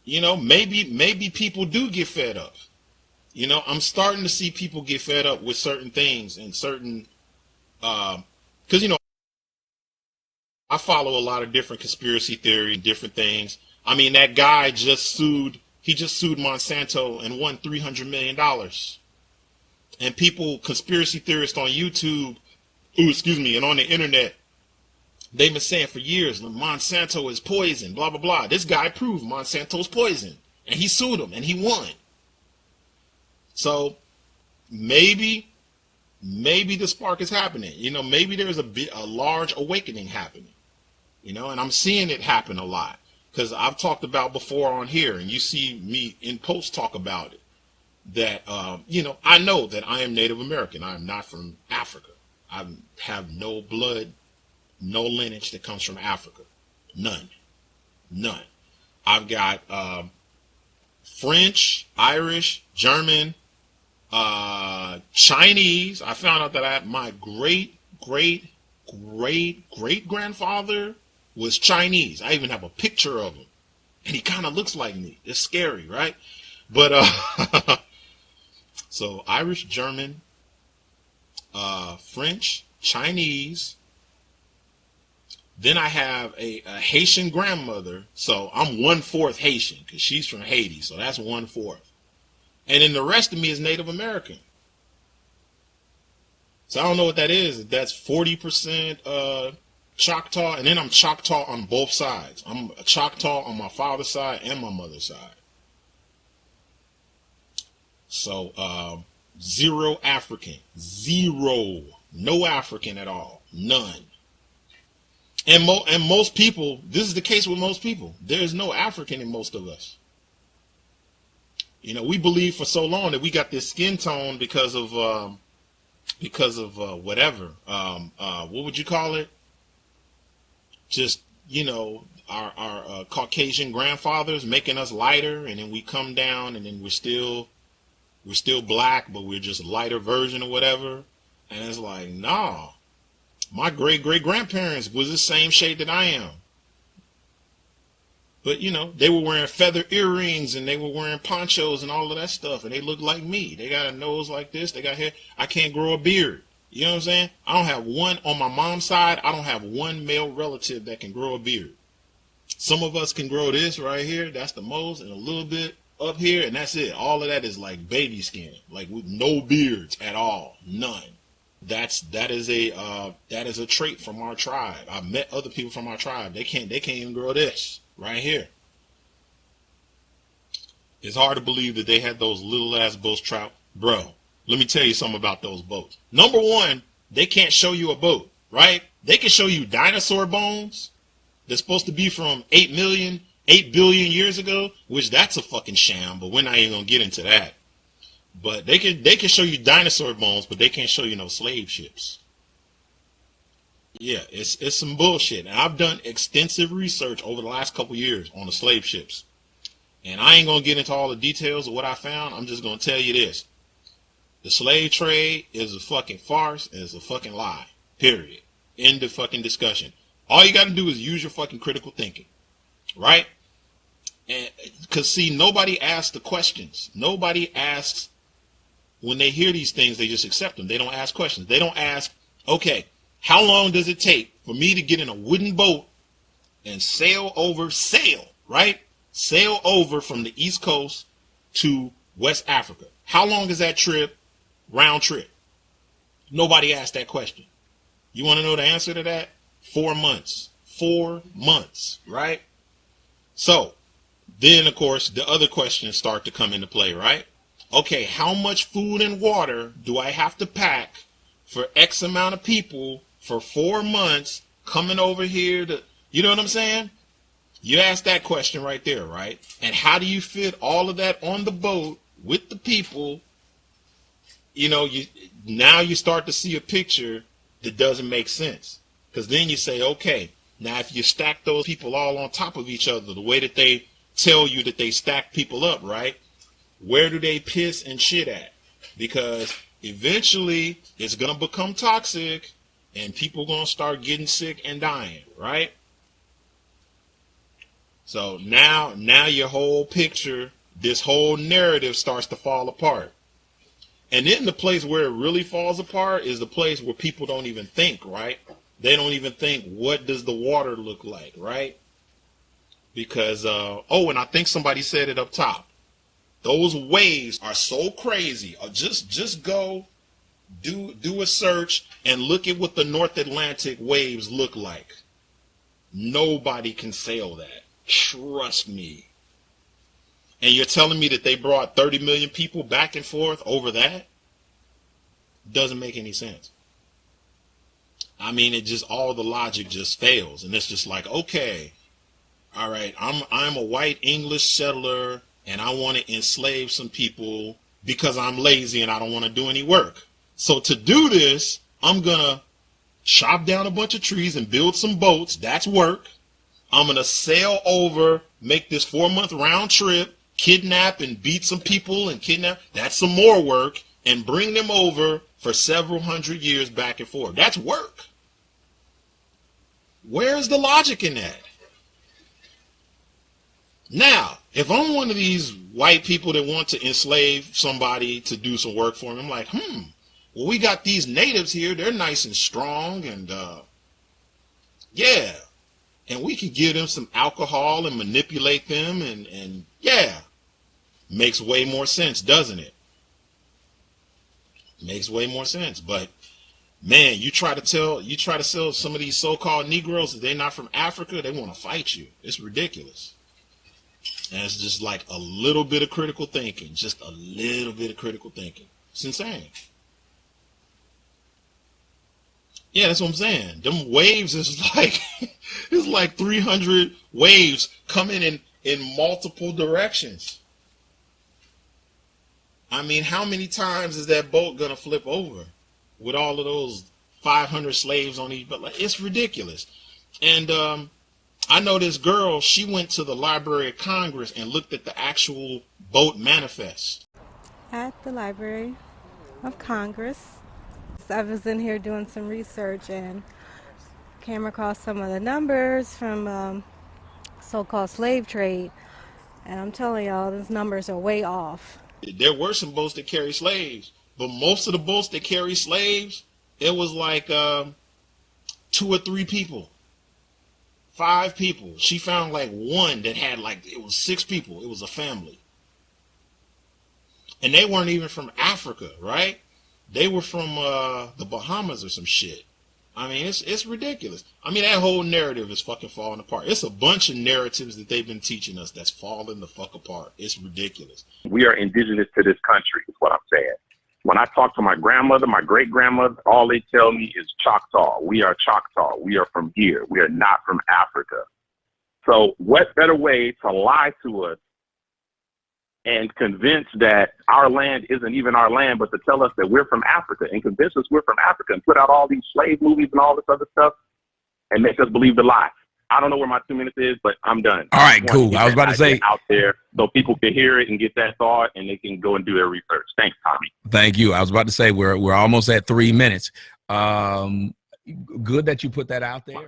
Maybe people do get fed up. I'm starting to see people get fed up with certain things and certain, because I follow a lot of different conspiracy theory and different things. I mean, that guy just sued. He just sued Monsanto and won $300 million. And people, conspiracy theorists on YouTube, and on the internet, they've been saying for years, Monsanto is poison, blah blah blah. This guy proved Monsanto's poison, and he sued him, and he won. So maybe the spark is happening. Maybe there's a large awakening happening. And I'm seeing it happen a lot because I've talked about before on here, and you see me in posts talk about it. That I know that I am Native American. I am not from Africa. I have no blood, no lineage that comes from Africa. None. I've got French, Irish, German, Chinese. I found out that my great grandfather was Chinese. I even have a picture of him, and he kind of looks like me. It's scary, right? But so Irish, German, French, Chinese. Then I have a Haitian grandmother, so I'm 1/4 Haitian because she's from Haiti, so that's 1/4. And then the rest of me is Native American. So I don't know what that is. That's 40% Choctaw, and then I'm Choctaw on both sides. I'm a Choctaw on my father's side and my mother's side. So zero African, zero, no African at all, none. And most people, this is the case with most people. There's no African in most of us. We believe for so long that we got this skin tone because of whatever. What would you call it? Just our Caucasian grandfathers making us lighter, and then we come down, and then we're still black, but we're just a lighter version or whatever. And it's like, nah, my great grandparents was the same shade that I am. But they were wearing feather earrings and they were wearing ponchos and all of that stuff, and they look like me. They got a nose like this, they got hair. I can't grow a beard. You know what I'm saying? I don't have one on my mom's side. I don't have one male relative that can grow a beard. Some of us can grow this right here. That's the most, and a little bit up here, and that's it. All of that is like baby skin, like with no beards at all, none. That is a trait from our tribe. I've met other people from our tribe. They can't even grow this right here. It's hard to believe that they had those little ass boats trout, bro. Let me tell you something about those boats. Number one, they can't show you a boat, right? They can show you dinosaur bones. They're supposed to be from 8 billion years ago, which that's a fucking sham, but we're not even gonna get into that. But they can show you dinosaur bones, but they can't show you no slave ships. Yeah, it's some bullshit. And I've done extensive research over the last couple years on the slave ships. And I ain't gonna get into all the details of what I found. I'm just gonna tell you this. The slave trade is a fucking farce and it's a fucking lie. Period. End of fucking discussion. All you gotta do is use your fucking critical thinking. Right? And cause see, nobody asks the questions. Nobody asks. When they hear these things, they just accept them. They don't ask questions. They don't ask, okay, how long does it take for me to get in a wooden boat and sail over from the East Coast to West Africa? How long is that trip, round trip? Nobody asked that question. You want to know the answer to that? 4 months. 4 months, right? So, then, of course, the other questions start to come into play, right? Okay, how much food and water do I have to pack for X amount of people for 4 months coming over here to, you know what I'm saying? You ask that question right there, right? And how do you fit all of that on the boat with the people? Now you start to see a picture that doesn't make sense. Because then you say, okay, now if you stack those people all on top of each other, the way that they tell you that they stack people up, right? Where do they piss and shit at? Because eventually it's going to become toxic and people going to start getting sick and dying, right? So now your whole picture, this whole narrative starts to fall apart. And then the place where it really falls apart is the place where people don't even think, right? They don't even think, what does the water look like, right? Because, and I think somebody said it up top. Those waves are so crazy. Just go do a search and look at what the North Atlantic waves look like. Nobody can sail that. Trust me. And you're telling me that they brought 30 million people back and forth over that? Doesn't make any sense. I mean, it just, all the logic just fails. And it's just like, okay, all right, I'm a white English settler and I want to enslave some people because I'm lazy and I don't want to do any work. So to do this, I'm going to chop down a bunch of trees and build some boats. That's work. I'm going to sail over, make this 4-month round trip, kidnap and beat some people and kidnap. That's some more work, and bring them over for several hundred years back and forth. That's work. Where's the logic in that? Now, if I'm one of these white people that want to enslave somebody to do some work for them, I'm like, well, we got these natives here. They're nice and strong, and yeah. And we can give them some alcohol and manipulate them, and yeah. Makes way more sense, doesn't it? Makes way more sense. But man, you try to sell some of these so-called Negroes that they're not from Africa, they want to fight you. It's ridiculous. And it's just like a little bit of critical thinking. Just a little bit of critical thinking. It's insane. Yeah, that's what I'm saying. Them waves is like it's like 300 waves coming in multiple directions. I mean, how many times is that boat gonna flip over with all of those 500 slaves on each? But like, it's ridiculous. And I know this girl. She went to the Library of Congress and looked at the actual boat manifest. At the Library of Congress, I was in here doing some research and came across some of the numbers from so-called slave trade, and I'm telling y'all, these numbers are way off. There were some boats that carry slaves, but most of the boats that carry slaves, it was like 2 or 3 people, 5 people. She found like one that had it was 6 people. It was a family. And they weren't even from Africa, right? They were from the Bahamas or some shit. I mean, it's ridiculous. I mean, that whole narrative is fucking falling apart. It's a bunch of narratives that they've been teaching us that's falling the fuck apart. It's ridiculous. We are indigenous to this country, is what I'm saying. When I talk to my grandmother, my great-grandmother, all they tell me is Choctaw. We are Choctaw. We are from here. We are not from Africa. So what better way to lie to us and convince that our land isn't even our land, but to tell us that we're from Africa and convince us we're from Africa and put out all these slave movies and all this other stuff and make us believe the lie. I don't know where my 2 minutes is, but I'm done. All right, cool. I was about to say out there so people can hear it and get that thought and they can go and do their research. Thanks, Tommy. Thank you. I was about to say we're almost at 3 minutes. Good that you put that out there.